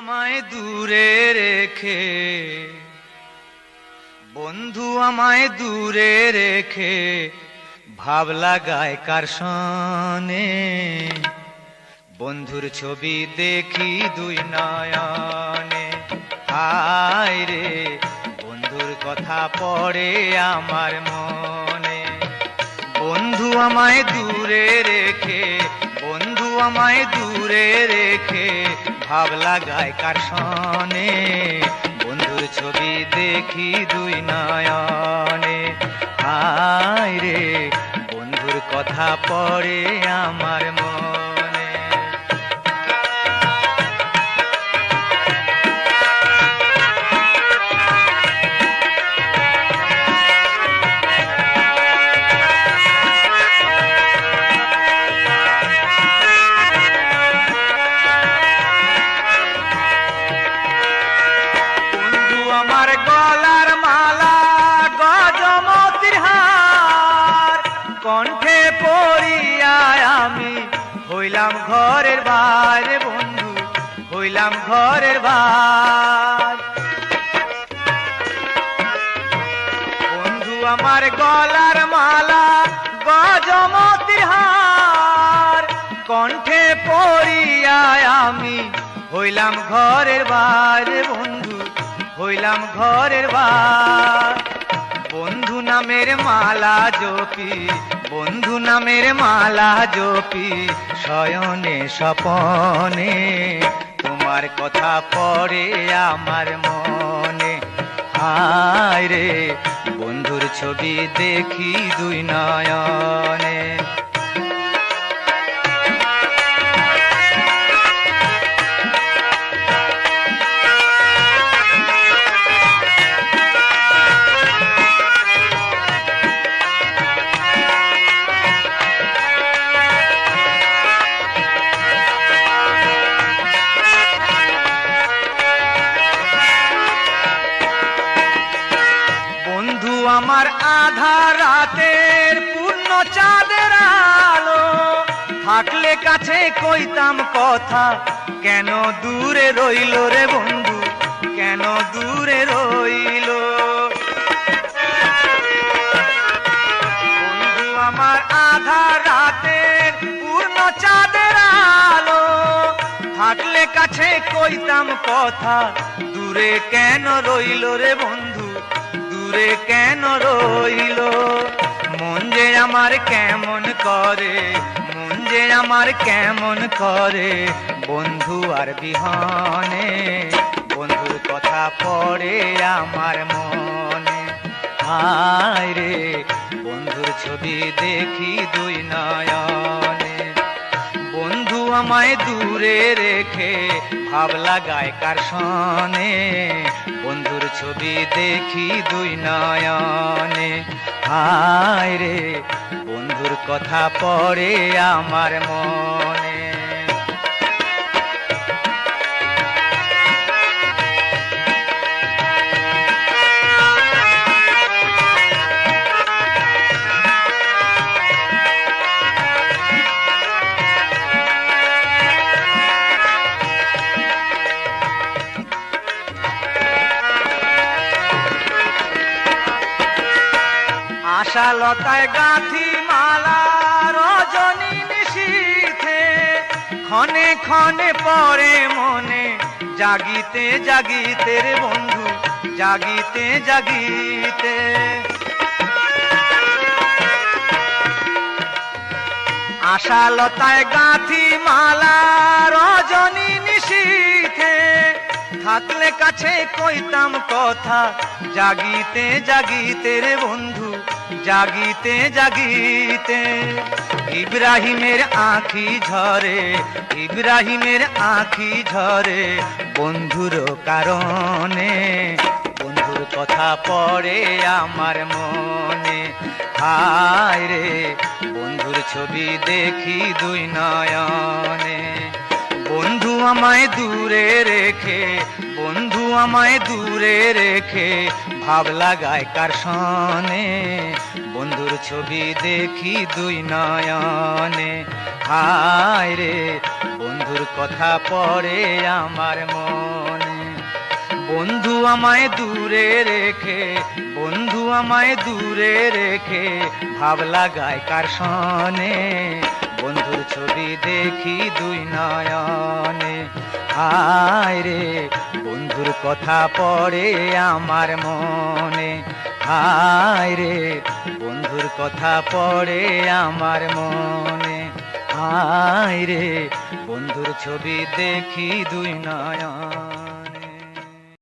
আমায় দূরে রেখে, বন্ধু আমায় দূরে রেখে ভাব লাগায় কার সনে। বন্ধুর ছবি দেখি দুই নয়নে, হায় রে বন্ধুর কথা পড়ে আমার মনে। বন্ধু আমায় দূরে রেখে, বন্ধু আমায় দূরে রেখে ভাব লাগায় কার সনে। বন্ধুর ছবি দেখি দুই নয়নে, হায় রে বন্ধুর কথা পড়ে আমার মনে। আমার গলার মালা গজমতির হার, কণ্ঠে পড়িয়া আমি হইলাম ঘরের বাইরে। বন্ধু হইলাম ঘরের বার। বন্ধু আমার গলার মালা গজমতির হার, কণ্ঠে পড়িয়া আমি হইলাম ঘরের বাইরে। বন্ধু হইলাম ঘরের বার। বন্ধু নামের মালা জপি, বন্ধু নামের মালা জপি শয়নে স্বপনে। তোমার কথা পড়ে আমার মনে, হায় রে বন্ধুর ছবি দেখি দুই নয়নে। আমার আধা রাতের পূর্ণ চাঁদের আলো, থাকলে কাছে কইতাম কথা, কেন দূরে রইল রে বন্ধু, কেন দূরে রইল। বন্ধু আমার আধা রাতের পূর্ণ চাঁদের আলো, থাকলে কাছে কইতাম কথা, দূরে কেন রইল রে বন্ধু, দূরে কেন রইল। মন যে আমার কেমন করে, মন যে আমার কেমন করে বন্ধু আর বিহনে। বন্ধুর কথা পড়ে আমার মনে, হায় রে বন্ধুর ছবি দেখি দুই নয়নে। বন্ধু আমায় দূরে রেখে ভাব লাগায় কার সনে। বন্ধুর ছবি দেখি দুই নয়নে, হায় রে বন্ধুর কথা পড়ে আমার মনে। আশালতায় গাঁথি মালা রজনী নিশীথে, ক্ষণে ক্ষণে পরে মনে জাগিতে জাগিতে রে বন্ধু, জাগিতে জাগিতে। আশালতায় গাঁথি মালা রজনী নিশীথে, থাকলে কাছে কইতাম কথা, জাগিতে জাগিতে রে বন্ধু, জাগিতে জাগিতে। ইব্রাহিমের আঁখি ঝরে, ইব্রাহিমের আঁখি ঝরে বন্ধুর কারণে। বন্ধুর কথা পড়ে আমার মনে, হায় রে বন্ধুর ছবি দেখি দুই নয়নে। বন্ধু আমায় দূরে রেখে, বন্ধু আমায় দূরে রেখে ভাব লাগায় কার সনে। বন্ধুর ছবি দেখি দুই নয়নে, হায় রে বন্ধুর কথা পড়ে আমার মন। বন্ধু আমায় দূরে রেখে, বন্ধু আমায় দূরে রেখে ভাব লাগায় কার সনে, বন্ধুর ছবি দেখি দুই নয়নে। হায় রে বন্ধুর কথা পড়ে আমার মনে, হায় রে বন্ধুর কথা পড়ে আমার মনে, হায় রে বন্ধুর ছবি দেখি দুই নয়ন।